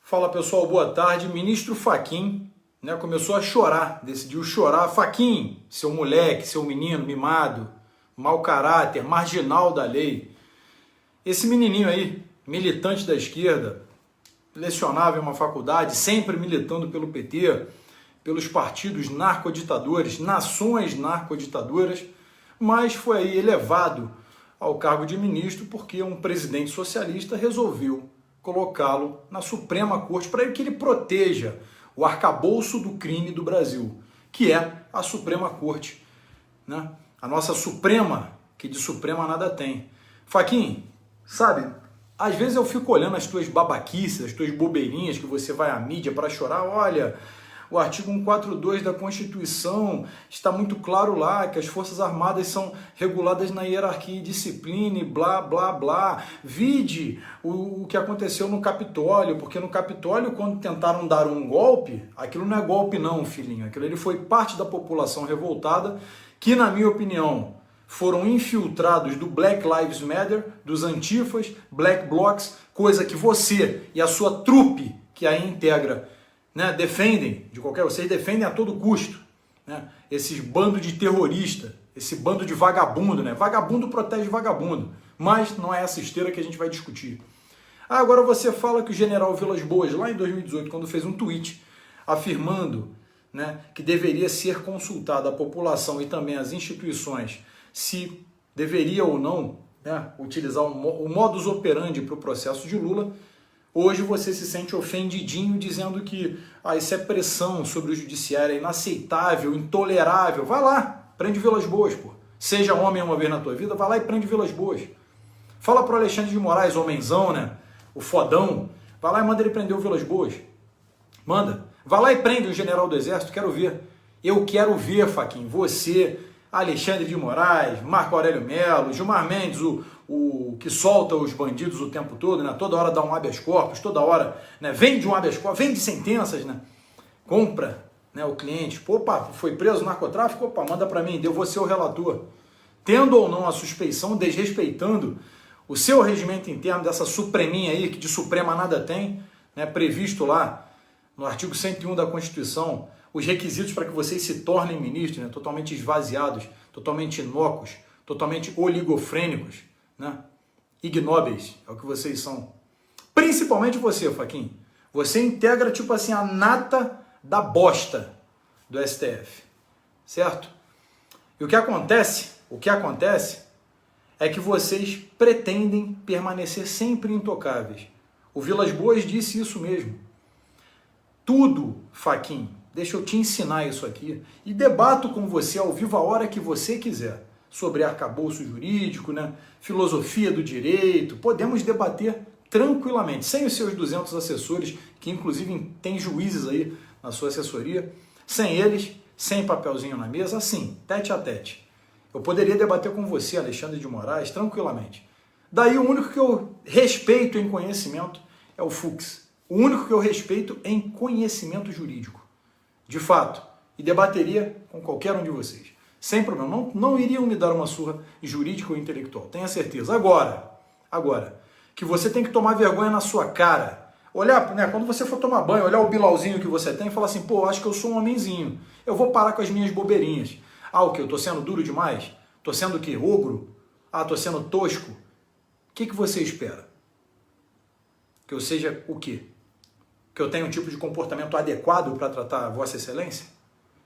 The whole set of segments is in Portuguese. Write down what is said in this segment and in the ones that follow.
Fala pessoal, boa tarde. Ministro Fachin, começou a chorar, decidiu chorar. Fachin, seu moleque, seu menino mimado, mau caráter, marginal da lei. Esse menininho aí, militante da esquerda, lecionava em uma faculdade, sempre militando pelo PT, pelos partidos narcoditadores, nações narcoditadoras, mas foi aí elevado ao cargo de ministro porque um presidente socialista resolveu colocá-lo na Suprema Corte para que ele proteja o arcabouço do crime do Brasil, que é a Suprema Corte, A nossa Suprema, que de Suprema nada tem. Fachin, sabe, às vezes eu fico olhando as tuas babaquices, as tuas bobeirinhas que você vai à mídia para chorar. Olha, o artigo 142 da Constituição está muito claro lá que as Forças Armadas são reguladas na hierarquia e disciplina e blá, blá, blá. Vide o que aconteceu no Capitólio, porque no Capitólio, quando tentaram dar um golpe, aquilo não é golpe não, filhinho. Aquilo ele foi parte da população revoltada que, na minha opinião, foram infiltrados do Black Lives Matter, dos antifas, Black Blocs, coisa que você e a sua trupe que aí integra defendem, vocês defendem a todo custo, esses bandos de terrorista, esse bando de vagabundo, Vagabundo protege vagabundo, mas não é essa esteira que a gente vai discutir. Agora você fala que o general Vilas Boas, lá em 2018, quando fez um tweet afirmando que deveria ser consultada a população e também as instituições se deveria ou não utilizar o modus operandi para o processo de Lula. Hoje você se sente ofendidinho dizendo que isso é pressão sobre o judiciário, é inaceitável, intolerável. Vai lá, prende Vilas Boas, pô. Seja homem uma vez na tua vida, vai lá e prende Vilas Boas. Fala pro Alexandre de Moraes, homenzão, o fodão. Vai lá e manda ele prender o Vilas Boas. Manda. Vai lá e prende o general do Exército, quero ver. Eu quero ver, Fachin, você, Alexandre de Moraes, Marco Aurélio Mello, Gilmar Mendes, o que solta os bandidos o tempo todo, toda hora dá um habeas corpus, toda hora vende um habeas corpus, vende sentenças, compra o cliente, opa, foi preso no narcotráfico, opa, manda para mim, eu vou ser o relator. Tendo ou não a suspeição, desrespeitando o seu regimento interno dessa supreminha aí, que de suprema nada tem, previsto lá no artigo 101 da Constituição, os requisitos para que vocês se tornem ministros, totalmente esvaziados, totalmente inócuos, totalmente oligofrênicos, ignóbeis, é o que vocês são. Principalmente você, Fachin. Você integra, a nata da bosta do STF, certo? E o que acontece é que vocês pretendem permanecer sempre intocáveis. O Vilas Boas disse isso mesmo. Tudo, Fachin, deixa eu te ensinar isso aqui e debato com você ao vivo a hora que você quiser sobre arcabouço jurídico, filosofia do direito. Podemos debater tranquilamente, sem os seus 200 assessores, que inclusive tem juízes aí na sua assessoria, sem eles, sem papelzinho na mesa, assim, tete a tete. Eu poderia debater com você, Alexandre de Moraes, tranquilamente. Daí o único que eu respeito em conhecimento é o Fux. O único que eu respeito em conhecimento jurídico. De fato. E debateria com qualquer um de vocês. Sem problema. Não iriam me dar uma surra jurídica ou intelectual. Tenha certeza. Agora, que você tem que tomar vergonha na sua cara. Olhar, quando você for tomar banho, olhar o bilauzinho que você tem e falar assim, acho que eu sou um homenzinho. Eu vou parar com as minhas bobeirinhas. O quê? Eu tô sendo duro demais? Tô sendo o quê? Ogro? Tô sendo tosco? O que você espera? Que eu seja o quê? Que eu tenha um tipo de comportamento adequado para tratar a Vossa Excelência?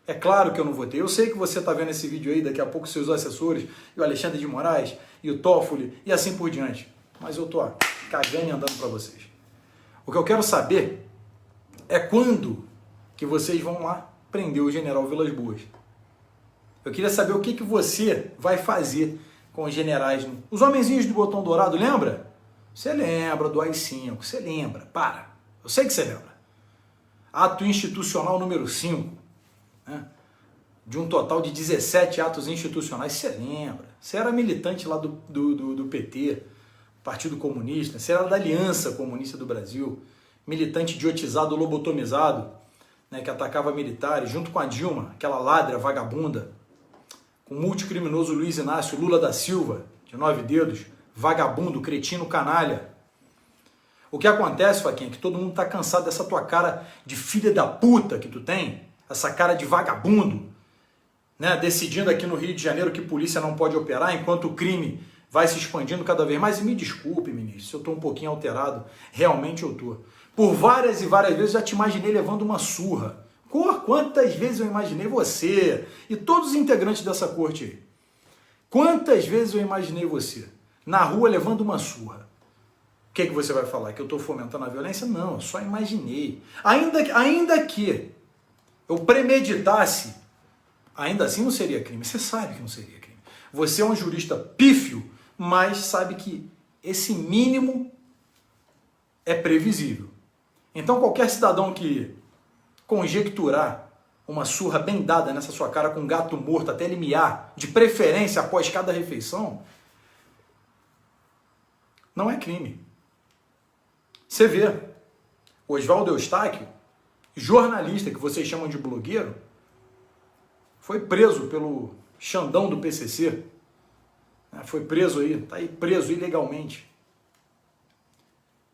É claro que eu não vou ter. Eu sei que você está vendo esse vídeo aí, daqui a pouco seus assessores, e o Alexandre de Moraes, e o Toffoli, e assim por diante. Mas eu tô cagando e andando para vocês. O que eu quero saber é quando que vocês vão lá prender o general Vilas Boas. Eu queria saber o que você vai fazer com os generais. Os homenzinhos do botão dourado, lembra? Você lembra do AI-5, você lembra, para. Eu sei que você lembra. Ato institucional número 5, de um total de 17 atos institucionais, você lembra. Você era militante lá do PT, Partido Comunista, você era da Aliança Comunista do Brasil, militante idiotizado, lobotomizado, que atacava militares, junto com a Dilma, aquela ladra vagabunda, com o multicriminoso Luiz Inácio Lula da Silva, de 9 dedos, vagabundo, cretino, canalha. O que acontece, Faquinha, é que todo mundo tá cansado dessa tua cara de filha da puta que tu tem, essa cara de vagabundo, né? Decidindo aqui no Rio de Janeiro que polícia não pode operar, enquanto o crime vai se expandindo cada vez mais. E me desculpe, ministro, se eu tô um pouquinho alterado, realmente eu tô. Por várias e várias vezes já te imaginei levando uma surra. Quantas vezes eu imaginei você e todos os integrantes dessa corte aí? Quantas vezes eu imaginei você na rua levando uma surra? O que você vai falar? Que eu estou fomentando a violência? Não, eu só imaginei. Ainda que eu premeditasse, ainda assim não seria crime. Você sabe que não seria crime. Você é um jurista pífio, mas sabe que esse mínimo é previsível. Então qualquer cidadão que conjecturar uma surra bem dada nessa sua cara com um gato morto até ele miar, de preferência após cada refeição, não é crime. Você vê, o Oswaldo Eustáquio, jornalista que vocês chamam de blogueiro, foi preso pelo Xandão do PCC, foi preso aí, está aí preso ilegalmente.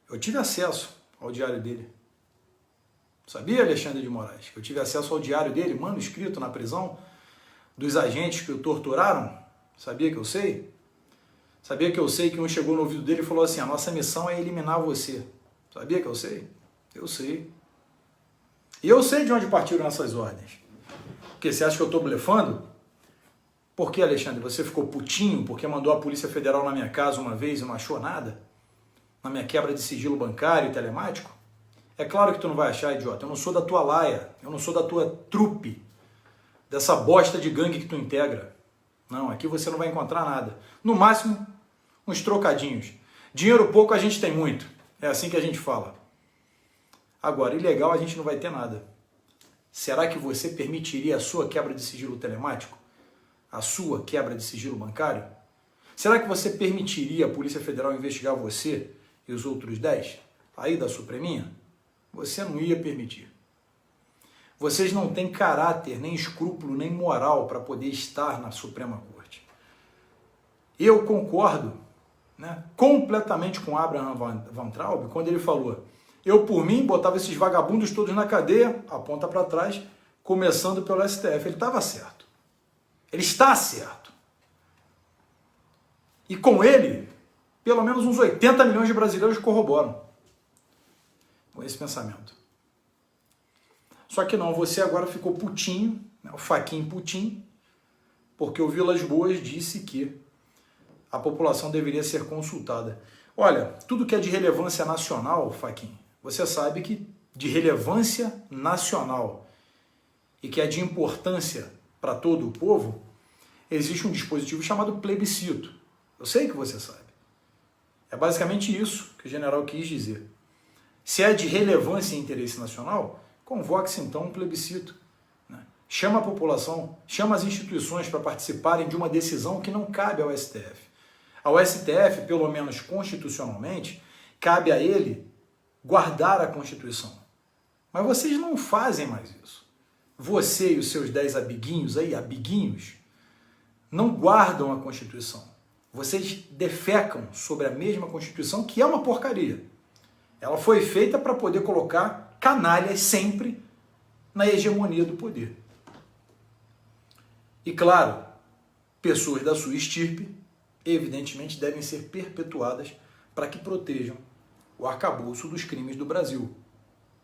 Eu tive acesso ao diário dele. Sabia, Alexandre de Moraes, que eu tive acesso ao diário dele, manuscrito na prisão, dos agentes que o torturaram? Sabia que eu sei? Sabia que eu sei que um chegou no ouvido dele e falou assim, a nossa missão é eliminar você. Sabia que eu sei? Eu sei. E eu sei de onde partiram essas ordens. Porque você acha que eu estou blefando? Por que, Alexandre? Você ficou putinho porque mandou a Polícia Federal na minha casa uma vez e não achou nada? Na minha quebra de sigilo bancário e telemático? É claro que tu não vai achar, idiota. Eu não sou da tua laia. Eu não sou da tua trupe. Dessa bosta de gangue que tu integra. Não, aqui você não vai encontrar nada. No máximo, uns trocadinhos. Dinheiro pouco a gente tem muito. É assim que a gente fala. Agora, ilegal a gente não vai ter nada. Será que você permitiria a sua quebra de sigilo telemático? A sua quebra de sigilo bancário? Será que você permitiria a Polícia Federal investigar você e os outros 10? Aí da Supreminha? Você não ia permitir. Vocês não têm caráter, nem escrúpulo, nem moral para poder estar na Suprema Corte. Eu concordo, completamente com Abraham Van Traub quando ele falou, eu por mim botava esses vagabundos todos na cadeia, aponta para trás, começando pelo STF. Ele estava certo. Ele está certo. E com ele, pelo menos uns 80 milhões de brasileiros corroboram com esse pensamento. Só que não, você agora ficou putinho, o Faquin putinho, porque o Vilas Boas disse que a população deveria ser consultada. Olha, tudo que é de relevância nacional, Faquin, você sabe que de relevância nacional e que é de importância para todo o povo, existe um dispositivo chamado plebiscito. Eu sei que você sabe. É basicamente isso que o general quis dizer. Se é de relevância e interesse nacional, convoque-se então um plebiscito. Chama a população, chama as instituições para participarem de uma decisão que não cabe ao STF. Ao STF, pelo menos constitucionalmente, cabe a ele guardar a Constituição. Mas vocês não fazem mais isso. Você e os seus 10 amiguinhos, não guardam a Constituição. Vocês defecam sobre a mesma Constituição, que é uma porcaria. Ela foi feita para poder colocar canalhas sempre na hegemonia do poder. E claro, pessoas da sua estirpe, evidentemente, devem ser perpetuadas para que protejam o arcabouço dos crimes do Brasil,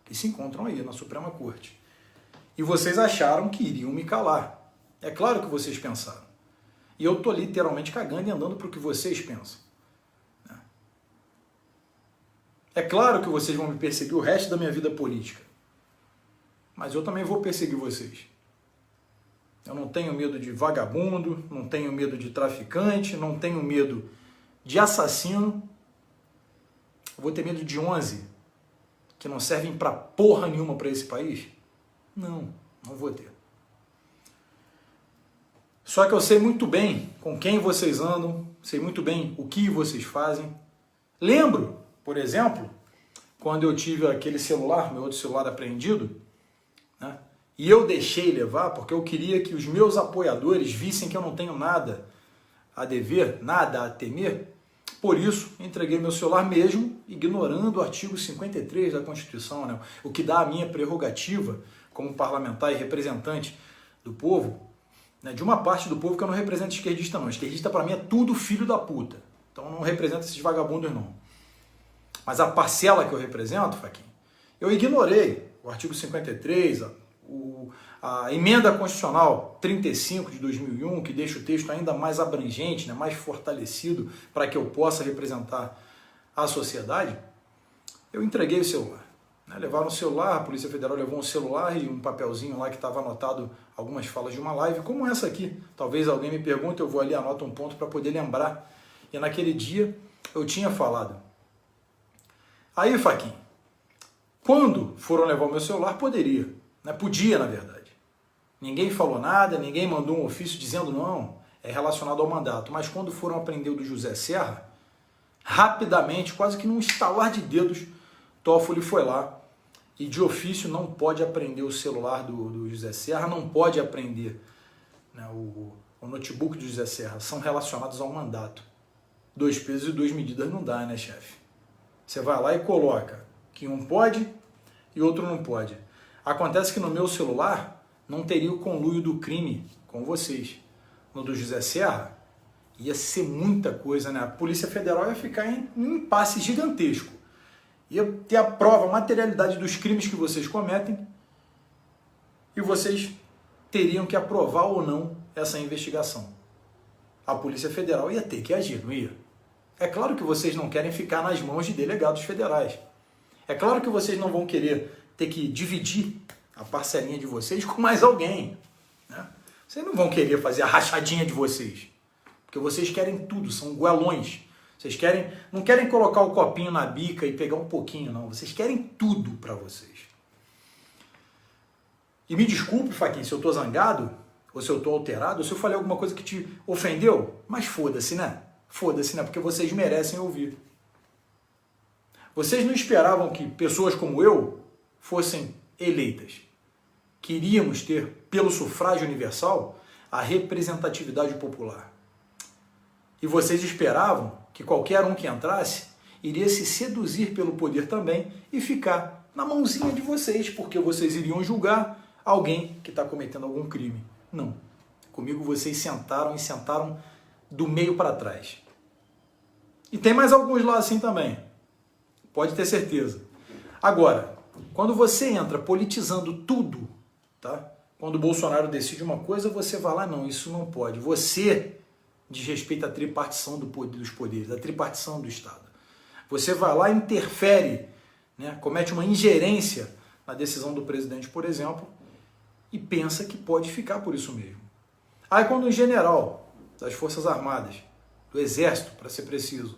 que se encontram aí na Suprema Corte. E vocês acharam que iriam me calar. É claro que vocês pensaram. E eu estou literalmente cagando e andando para o que vocês pensam. É claro que vocês vão me perseguir o resto da minha vida política. Mas eu também vou perseguir vocês. Eu não tenho medo de vagabundo, não tenho medo de traficante, não tenho medo de assassino. Eu vou ter medo de 11 que não servem para porra nenhuma para esse país? Não vou ter. Só que eu sei muito bem com quem vocês andam, sei muito bem o que vocês fazem. Lembro, por exemplo, quando eu tive aquele celular, meu outro celular apreendido, e eu deixei levar porque eu queria que os meus apoiadores vissem que eu não tenho nada a dever, nada a temer, Por isso, entreguei meu celular mesmo, ignorando o artigo 53 da Constituição, né? O que dá a minha prerrogativa como parlamentar e representante do povo, né? De uma parte do povo que eu não represento esquerdista não. Esquerdista para mim é tudo filho da puta. Então eu não represento esses vagabundos não. Mas a parcela que eu represento, Fachin, eu ignorei o artigo 53, a emenda constitucional 35 de 2001, que deixa o texto ainda mais abrangente, né, mais fortalecido para que eu possa representar a sociedade. Eu entreguei o celular. Né, levaram o celular, a Polícia Federal levou um celular e um papelzinho lá que estava anotado algumas falas de uma live, como essa aqui. Talvez alguém me pergunte, eu vou ali, anoto um ponto para poder lembrar. E naquele dia eu tinha falado. Aí, Fachin, quando foram levar o meu celular, poderia. Né? Podia, na verdade. Ninguém falou nada, ninguém mandou um ofício dizendo não, é relacionado ao mandato. Mas quando foram apreender o do José Serra, rapidamente, quase que num estalar de dedos, Toffoli foi lá e de ofício não pode apreender o celular do José Serra, não pode apreender, né, o notebook do José Serra, são relacionados ao mandato. 2 pesos e 2 medidas não dá, né, chefe? Você vai lá e coloca que um pode e outro não pode. Acontece que no meu celular não teria o conluio do crime com vocês. No do José Serra ia ser muita coisa, né? A Polícia Federal ia ficar em um impasse gigantesco. Ia ter a prova, a materialidade dos crimes que vocês cometem e vocês teriam que aprovar ou não essa investigação. A Polícia Federal ia ter que agir, não ia? É claro que vocês não querem ficar nas mãos de delegados federais. É claro que vocês não vão querer ter que dividir a parcelinha de vocês com mais alguém. Né? Vocês não vão querer fazer a rachadinha de vocês. Porque vocês querem tudo, são goelões. Vocês não querem colocar o copinho na bica e pegar um pouquinho, não. Vocês querem tudo para vocês. E me desculpe, Fachin, se eu estou zangado, ou se eu estou alterado, ou se eu falei alguma coisa que te ofendeu, mas foda-se, né? Foda-se, né? Porque vocês merecem ouvir. Vocês não esperavam que pessoas como eu fossem eleitas. Queríamos ter, pelo sufrágio universal, a representatividade popular. E vocês esperavam que qualquer um que entrasse iria se seduzir pelo poder também e ficar na mãozinha de vocês, porque vocês iriam julgar alguém que está cometendo algum crime. Não. Comigo vocês sentaram do meio para trás. E tem mais alguns lá assim também. Pode ter certeza. Agora, quando você entra politizando tudo, tá? Quando o Bolsonaro decide uma coisa, você vai lá, não, isso não pode. Você desrespeita a tripartição dos poderes, a tripartição do Estado. Você vai lá e interfere, né? Comete uma ingerência na decisão do presidente, por exemplo, e pensa que pode ficar por isso mesmo. Aí quando um general das Forças Armadas, do Exército, para ser preciso,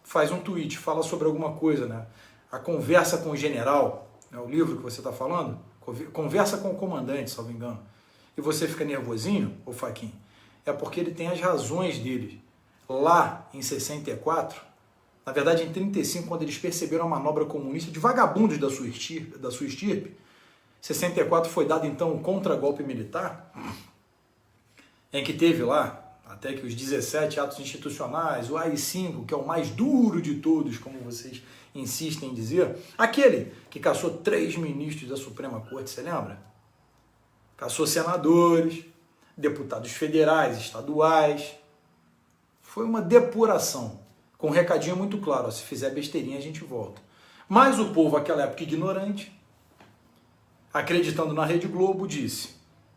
faz um tweet, fala sobre alguma coisa, né? A conversa com o general, né? O livro que você está falando, conversa com o comandante, se não me engano, e você fica nervosinho, ô Fachin, é porque ele tem as razões dele. Lá em 64, na verdade em 35, quando eles perceberam a manobra comunista de vagabundos da sua estirpe, 64 foi dado então um contragolpe militar, em que teve lá até que os 17 atos institucionais, o AI-5, que é o mais duro de todos, como vocês insistem em dizer, aquele que caçou 3 ministros da Suprema Corte, você lembra? Caçou senadores, deputados federais, estaduais. Foi uma depuração, com um recadinho muito claro, ó, se fizer besteirinha a gente volta. Mas o povo, naquela época ignorante, acreditando na Rede Globo, disse: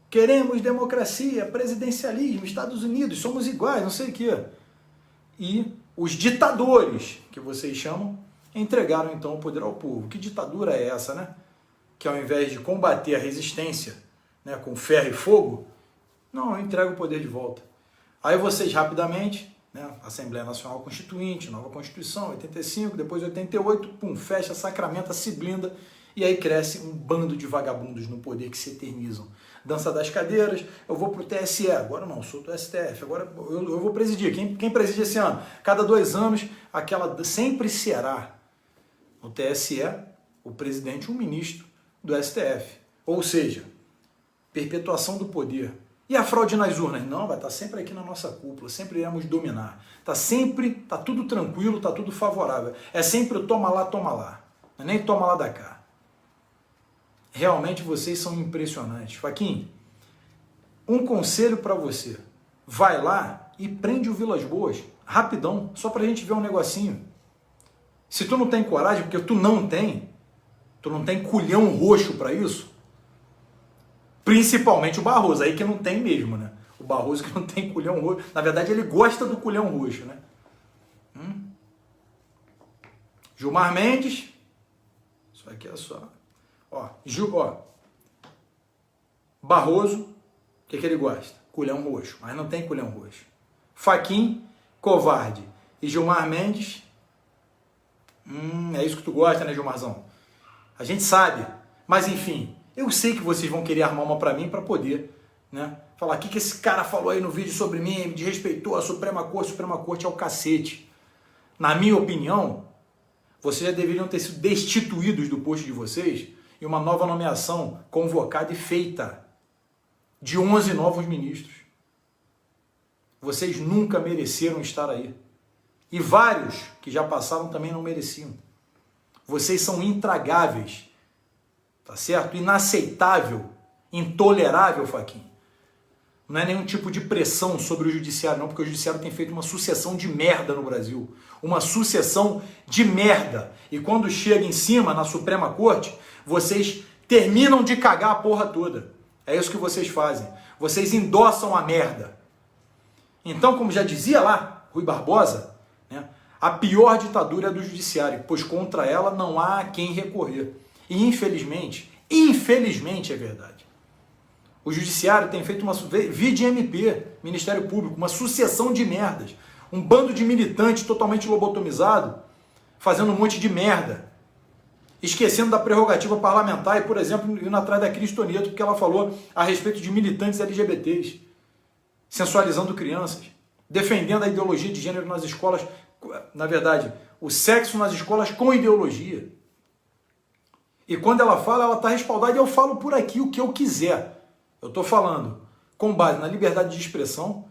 queremos democracia, presidencialismo, Estados Unidos, somos iguais, não sei o quê. E os ditadores, que vocês chamam, entregaram então o poder ao povo. Que ditadura é essa, né? Que ao invés de combater a resistência, né, com ferro e fogo, não, eu entrego o poder de volta. Aí vocês rapidamente, né, Assembleia Nacional Constituinte, nova Constituição, 85, depois 88, pum, fecha, sacramenta, se blinda, e aí cresce um bando de vagabundos no poder que se eternizam. Dança das cadeiras, eu vou pro TSE, agora não, sou do STF, agora eu vou presidir. Quem preside esse ano? Cada 2 anos, sempre será no TSE o presidente, um ministro do STF. Ou seja, perpetuação do poder. E a fraude nas urnas? Não, vai estar sempre aqui na nossa cúpula, sempre iremos dominar. Tá tudo tranquilo, tá tudo favorável. É sempre o toma lá, não é nem toma lá da cá. Realmente vocês são impressionantes. Faquinha, um conselho para você. Vai lá e prende o Vilas Boas, rapidão, só pra gente ver um negocinho. Se tu não tem coragem, porque tu não tem culhão roxo para isso, principalmente o Barroso, aí que não tem mesmo, né? O Barroso que não tem culhão roxo, na verdade ele gosta do culhão roxo, né? Gilmar Mendes, isso aqui é só, Barroso, o que ele gosta? Culhão roxo, mas não tem culhão roxo. Fachin, covarde, e Gilmar Mendes, é isso que tu gosta, né, Gilmarzão? A gente sabe, mas enfim, eu sei que vocês vão querer armar uma pra mim pra poder, né, falar o que esse cara falou aí no vídeo sobre mim, me desrespeitou a Suprema Corte é o cacete. Na minha opinião, vocês já deveriam ter sido destituídos do posto de vocês e uma nova nomeação convocada e feita de 11 novos ministros. Vocês nunca mereceram estar aí. E vários que já passaram também não mereciam. Vocês são intragáveis, tá certo? Inaceitável, intolerável, Fachin. Não é nenhum tipo de pressão sobre o judiciário, não, porque o judiciário tem feito uma sucessão de merda no Brasil. Uma sucessão de merda. E quando chega em cima, na Suprema Corte, vocês terminam de cagar a porra toda. É isso que vocês fazem. Vocês endossam a merda. Então, como já dizia lá Rui Barbosa, né, a pior ditadura é do judiciário, pois contra ela não há a quem recorrer. E infelizmente é verdade. O judiciário tem feito uma, vide MP, Ministério Público, uma sucessão de merdas. Um bando de militantes totalmente lobotomizado, fazendo um monte de merda. Esquecendo da prerrogativa parlamentar e, por exemplo, indo atrás da Cris Toneto, porque ela falou a respeito de militantes LGBTs, sensualizando crianças, defendendo a ideologia de gênero nas escolas, na verdade, o sexo nas escolas com ideologia. E quando ela fala, ela está respaldada e eu falo por aqui o que eu quiser. Eu estou falando com base na liberdade de expressão,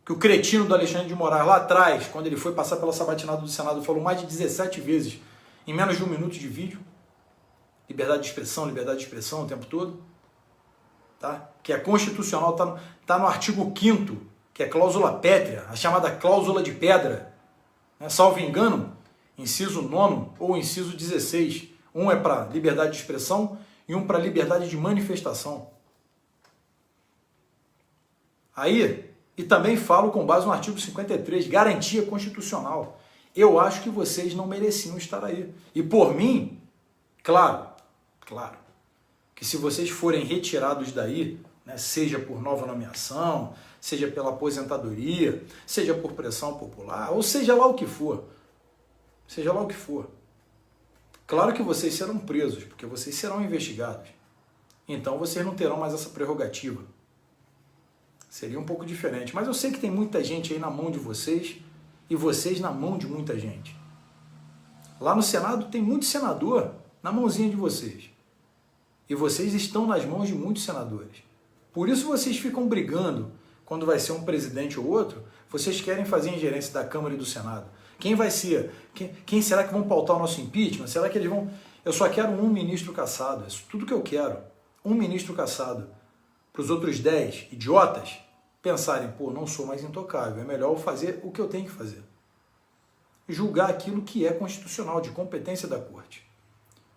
que o cretino do Alexandre de Moraes lá atrás, quando ele foi passar pela sabatinada do Senado, falou mais de 17 vezes em menos de 1 minuto de vídeo. Liberdade de expressão o tempo todo. Tá? Que é constitucional, tá no artigo 5º, que é cláusula pétrea, a chamada cláusula de pedra. Né? Salvo engano, inciso 9º ou inciso 16. Um é para liberdade de expressão e um para liberdade de manifestação. Aí, e também falo com base no artigo 53, garantia constitucional. Eu acho que vocês não mereciam estar aí. E por mim, claro, que se vocês forem retirados daí, né, seja por nova nomeação, seja pela aposentadoria, seja por pressão popular, ou seja lá o que for, claro que vocês serão presos, porque vocês serão investigados. Então vocês não terão mais essa prerrogativa. Seria um pouco diferente. Mas eu sei que tem muita gente aí na mão de vocês e vocês na mão de muita gente. Lá no Senado tem muito senador na mãozinha de vocês. E vocês estão nas mãos de muitos senadores. Por isso vocês ficam brigando quando vai ser um presidente ou outro. Vocês querem fazer a ingerência da Câmara e do Senado. Quem vai ser? Quem será que vão pautar o nosso impeachment? Será que eles vão... Eu só quero um ministro cassado. É tudo que eu quero. Um ministro cassado. Para os outros 10 idiotas pensarem, pô, não sou mais intocável. É melhor eu fazer o que eu tenho que fazer. Julgar aquilo que é constitucional, de competência da corte.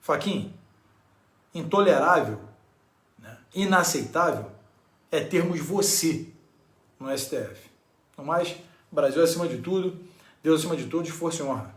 Fachin, intolerável, né, inaceitável, é termos você no STF. No mais, Brasil acima de tudo, Deus acima de todos, força e honra.